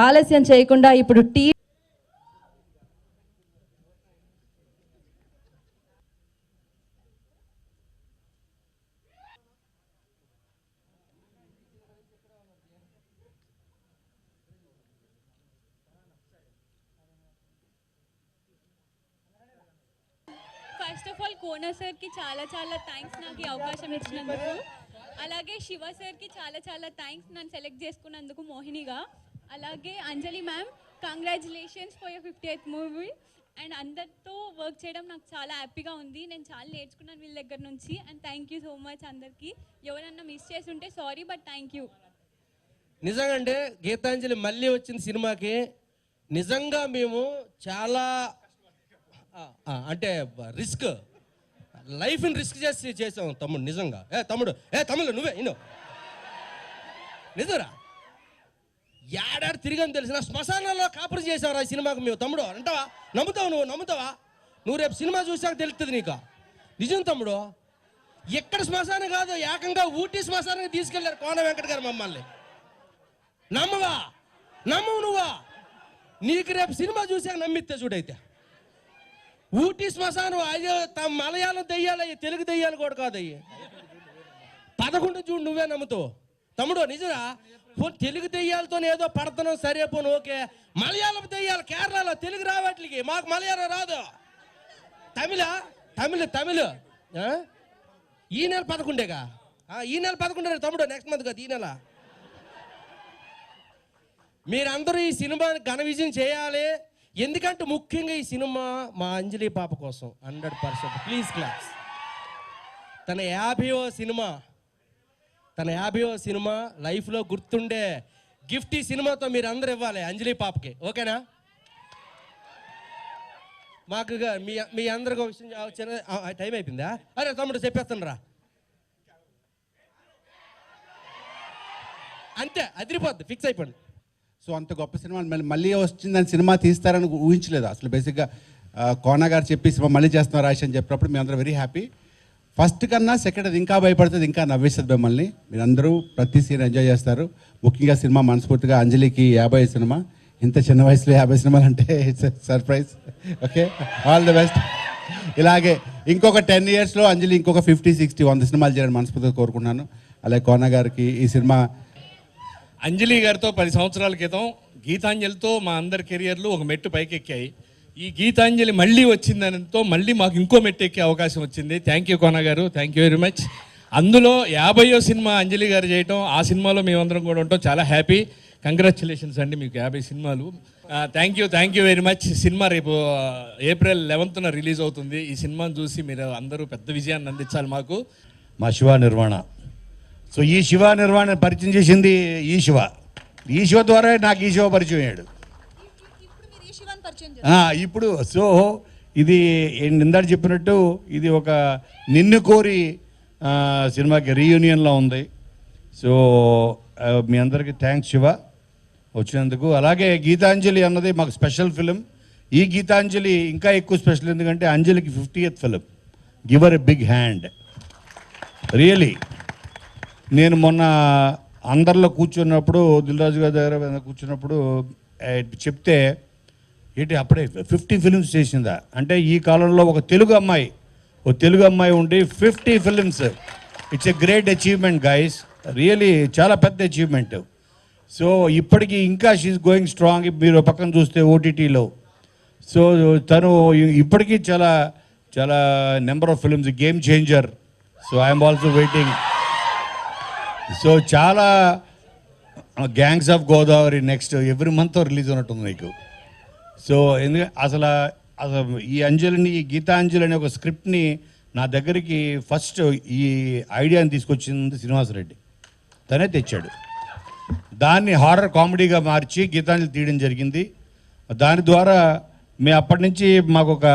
ఆలస్యం చేయకుండా ఇప్పుడు ఫస్ట్ ఆఫ్ ఆల్ కోన సార్కి చాలా చాలా థ్యాంక్స్ నాకు ఈ అవకాశం ఇచ్చినందుకు. అలాగే శివ సార్కి చాలా చాలా థ్యాంక్స్ నన్ను సెలెక్ట్ చేసుకున్నందుకు మోహినిగా. అలాగే Anjali ma'am congratulations for your 50th movie. And అందరితో వర్క్ చేయడం నాకు చాలా హ్యాపీగా ఉంది. నేను చాలా నేర్చుకున్నాను వీళ్ళ దగ్గర నుంచి. And thank you so much అందరికీ. ఎవరన్నా మిస్ చేసి ఉంటే సారీ, బట్ థ్యాంక్ యూ. నిజంగా అంటే గీతాంజలి మళ్ళీ వచ్చిన సినిమాకి నిజంగా మేము చాలా అంటే లైఫ్ని రిస్క్ చేసాం తమ్ముడు. నిజంగా తమ్ముడు నువ్వే ఇన్నో నిజరా ఏడాడు తిరిగని తెలిసిన శ్మశానంలో కాపురం చేసావు ఈ సినిమాకి మేము. తమ్ముడు అంటావా? నమ్ముతావా? నువ్వు రేపు సినిమా చూసాక తెలుస్తుంది నీకు. నిజం తమ్ముడు, ఎక్కడ శ్మశానం కాదు, ఏకంగా ఊటీ శ్మశానానికి తీసుకెళ్లారు కోన వెంకట గారు మమ్మల్ని. నమ్మవు నువ్వా? నీకు రేపు సినిమా చూసాక నమ్మితే చూడైతే ఊటీ శ్మశానం అయ్యో మలయాళం దెయ్యాలయ్యి, తెలుగు దెయ్యాలు కూడా కాదయ్యి. 11 చూడు నువ్వే నమ్ముతావు తమ్ముడు. నిజరా? తెలుగు దెయ్యాలతో ఏదో పడుతున్నాం సరే పోను ఓకే. మలయాళం దెయ్యాలు కేరళలో, తెలుగు రావట్లకి, మాకు మలయాళం రాదు. తమిళ ఈ నెల 11గా, ఈ నెల 11 తమ్ముడు, నెక్స్ట్ మంత్ కాదు ఈ నెల. మీరందరూ ఈ సినిమాని ఘన విజయం చేయాలి. ఎందుకంటే ముఖ్యంగా ఈ సినిమా మా అంజలి పాప కోసం 100%. Please class. తన 50వ సినిమా లైఫ్లో గుర్తుండే గిఫ్ట్ ఈ సినిమాతో మీరు అందరు ఇవ్వాలి అంజలి పాపకి. ఓకేనా? మాకు మీ అందరికి విషయం టైం అయిపోయిందా? అరే తమ్ముడు చెప్పేస్తాను రా. అంతే, అదిరిపోద్ది, ఫిక్స్ అయిపోండి. సో అంత గొప్ప సినిమా మళ్ళీ వచ్చిందని సినిమా తీస్తారని ఊహించలేదు అసలు. బేసిక్గా కోన గారు చెప్పి సినిమా మళ్ళీ చేస్తున్నారు రాశి అని చెప్పినప్పుడు మేము అందరూ వెరీ హ్యాపీ. ఫస్ట్ కన్నా సెకండ్ అది ఇంకా భయపడుతుంది, ఇంకా నవ్వేస్తుంది మిమ్మల్ని. మీరందరూ ప్రతి సీన్ ఎంజాయ్ చేస్తారు. ముఖ్యంగా సినిమా మనస్ఫూర్తిగా అంజలికి 50 సినిమా, ఇంత చిన్న వయసులో 50 సినిమాలు అంటే it's surprise. Okay, all the best. ఇలాగే ఇంకొక 10 yearsలో అంజలి ఇంకొక 50, 60, 100 సినిమాలు చేయాలని మనస్ఫూర్తిగా కోరుకున్నాను. అలాగే కోన గారికి ఈ సినిమా అంజలి గారితో 10 సంవత్సరాల క్రితం గీతాంజలితో మా అందరి కెరియర్లు ఒక మెట్టు పైకెక్కాయి. ఈ గీతాంజలి మళ్ళీ వచ్చిందనితో మళ్ళీ మాకు ఇంకో మెట్టు ఎక్కే అవకాశం వచ్చింది. థ్యాంక్ యూ కోన గారు, థ్యాంక్ యూ వెరీ మచ్. అందులో 50వ సినిమా అంజలి గారు చేయటం, ఆ సినిమాలో మేమందరం కూడా ఉంటాం, చాలా హ్యాపీ. కంగ్రాచులేషన్స్ అండి, మీకు 50 సినిమాలు. Thank you very much. Cinema రేపు April 11న రిలీజ్ అవుతుంది. ఈ సినిమాను చూసి మీరు అందరూ పెద్ద విజయాన్ని అందించాలి మాకు. మా శివ నిర్వాణ. సో ఈ శివ నిర్వాణ పరిచయం చేసింది ఈ శివ ద్వారా నాకు ఈ శివ పరిచయం అయ్యాడు ఇప్పుడు. సో ఇది ఇందాక చెప్పినట్టు ఇది ఒక నిన్ను కోరి సినిమాకి రీయూనియన్లో ఉంది. సో మీ అందరికీ థ్యాంక్స్ శివ వచ్చినందుకు. అలాగే గీతాంజలి అన్నది మాకు స్పెషల్ ఫిలిం. ఈ గీతాంజలి ఇంకా ఎక్కువ స్పెషల్, ఎందుకంటే అంజలికి 50th film. Give her a big hand really. నేను మొన్న అందరిలో కూర్చున్నప్పుడు, దిల్రాజు గారి దగ్గర కూర్చున్నప్పుడు చెప్తే ఏంటి అప్పుడే 50 ఫిలిమ్స్ చేసిందా అంటే, ఈ కాలంలో ఒక తెలుగు అమ్మాయి ఉండి 50 films, it's a great achievement guys, really చాలా పెద్ద అచీవ్మెంట్. సో ఇప్పటికీ ఇంకా షీఈస్ గోయింగ్ స్ట్రాంగ్. మీరు పక్కన చూస్తే ఓటీటీలో, సో తను ఇప్పటికీ చాలా చాలా number of films, Game Changer. So I'm also waiting. So చాలా gangs of Godavari next every month release ఉన్నట్టుంది నీకు. సో ఎందుకంటే అసలు ఈ అంజలిని, ఈ గీతాంజలి అనే ఒక స్క్రిప్ట్ని నా దగ్గరికి ఫస్ట్ ఈ ఐడియాని తీసుకొచ్చింది శ్రీనివాసరెడ్డి. తనే తెచ్చాడు. దాన్ని హారర్ కామెడీగా మార్చి గీతాంజలి తీయడం జరిగింది. దాని ద్వారా మేము అప్పటి నుంచి మాకు ఒక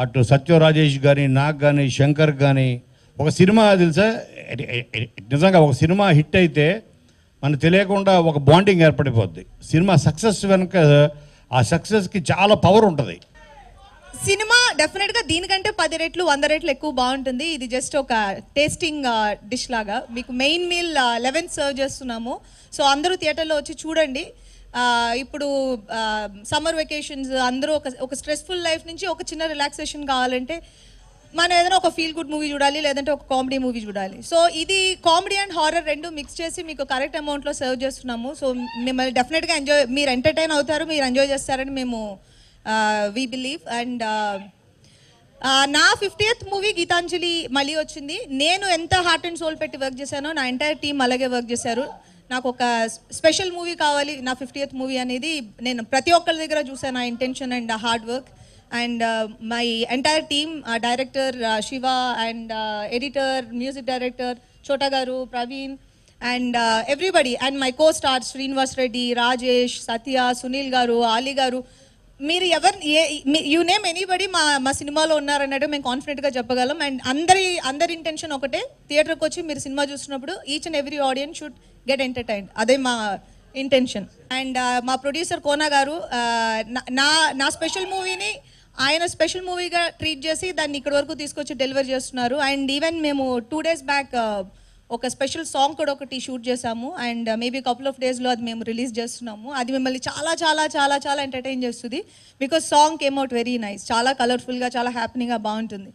అటు సత్యం రాజేష్ కానీ, నాకు కానీ, శంకర్ కానీ ఒక సినిమా తెలుసా, నిజంగా ఒక సినిమా హిట్ అయితే మనకు తెలియకుండా ఒక బాండింగ్ ఏర్పడిపోద్ది. సినిమా సక్సెస్ వెనుక ఆ సక్సెస్కి చాలా పవర్ ఉంటుంది. సినిమా డెఫినెట్గా దీనికంటే 10 రెట్లు 100 రెట్లు ఎక్కువ బాగుంటుంది. ఇది జస్ట్ ఒక టేస్టింగ్ డిష్ లాగా. మీకు మెయిన్ మీల్ 11 సర్వ్ చేస్తున్నాము. సో అందరూ థియేటర్లో వచ్చి చూడండి. ఇప్పుడు సమ్మర్ వెకేషన్స్ అందరూ ఒక స్ట్రెస్ఫుల్ లైఫ్ నుంచి ఒక చిన్న రిలాక్సేషన్ కావాలంటే మనం ఏదైనా ఒక ఫీల్ గుడ్ మూవీ చూడాలి, లేదంటే ఒక కామెడీ మూవీ చూడాలి. సో ఇది కామెడీ అండ్ హారర్ రెండు మిక్స్ చేసి మీకు కరెక్ట్ అమౌంట్లో సర్వ్ చేస్తున్నాము. సో మిమ్మల్ని డెఫినెట్గా మీరు ఎంటర్టైన్ అవుతారు, మీరు ఎంజాయ్ చేస్తారని మేము వీ బిలీవ్. అండ్ నా 50th మూవీ గీతాంజలి మళ్ళీ వచ్చింది. నేను ఎంత హార్ట్ అండ్ సోల్ పెట్టి వర్క్ చేశానో నా ఎంటైర్ టీమ్ అలాగే వర్క్ చేశారు. నాకు ఒక స్పెషల్ మూవీ కావాలి నా 50th మూవీ అనేది నేను ప్రతి ఒక్కరి దగ్గర చూసాను, ఆ intention and hard work. And my entire team, director Shiva and editor, music director Chota garu, Praveen and everybody, and my co stars Srinivas Reddy, Rajesh, Satya, Sunil garu, Ali గారు, మీరు యూ నేమ్ ఎనీబడి మా సినిమాలో ఉన్నారన్నట్టు మేము కాన్ఫిడెంట్గా చెప్పగలం. అండ్ అందరి ఇంటెన్షన్ ఒకటే, థియేటర్కి వచ్చి మీరు సినిమా చూస్తున్నప్పుడు each and every audience should get entertained, అదే మా ఇంటెన్షన్. అండ్ మా ప్రొడ్యూసర్ కోనా గారు నా స్పెషల్ మూవీని ఆయన స్పెషల్ మూవీగా ట్రీట్ చేసి దాన్ని ఇక్కడి వరకు తీసుకొచ్చి డెలివర్ చేస్తున్నారు. అండ్ ఈవెన్ మేము 2 days బ్యాక్ ఒక స్పెషల్ సాంగ్ కూడా ఒకటి షూట్ చేసాము. అండ్ మేబీ కపుల్ ఆఫ్ డేస్లో అది మేము రిలీజ్ చేస్తున్నాము. అది మిమ్మల్ని చాలా చాలా చాలా చాలా ఎంటర్టైన్ చేస్తుంది. Because song came out very nice, చాలా కలర్ఫుల్గా, చాలా హ్యాపీగా బాగుంటుంది.